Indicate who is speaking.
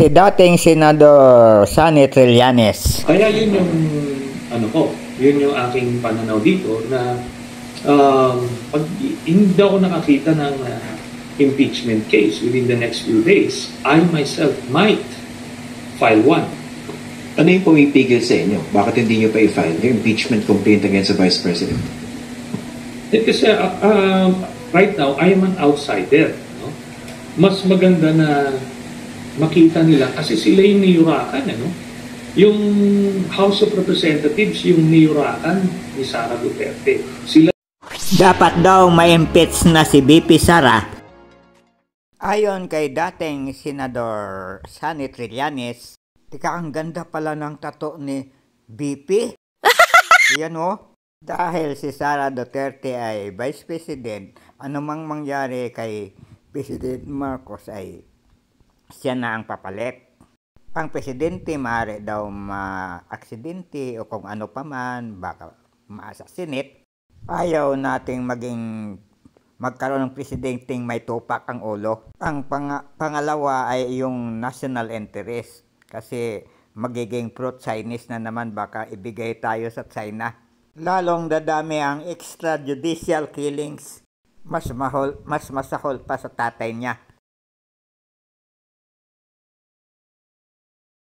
Speaker 1: si dating Senador Sonny Trillanes.
Speaker 2: Kaya yun yung yun yung aking pananaw dito na pag hindi ako nakakita ng impeachment case within the next few days, I myself might file one.
Speaker 3: Ano yung pumipigil sa inyo? Bakit hindi nyo pa i-file yung impeachment complaint against the Vice President?
Speaker 2: Kasi right now, I am an outsider. No? Mas maganda na makita nila kasi sila yung niyurakan. Yung House of Representatives, yung niyurakan ni Sara Duterte.
Speaker 1: Dapat daw ma-impeach na si BP Sara. Ayon kay dating Senador Sonny Trillanes, tika, ang ganda pala ng tato ni BP. Yan dahil si Sara Duterte ay Vice President, anumang mangyari kay President Marcos ay siya na ang papalit. Ang presidente maaari daw ma-aksidente o kung ano pa man, baka ma-assassinate. Ayaw nating magkaroon ng presidenteng may tupak ang ulo. Ang pangalawa ay yung national interest. Kasi magiging pro-Chinese na naman, baka ibigay tayo sa China. Lalong dadami ang extrajudicial killings. Mas masahol pa sa tatay niya.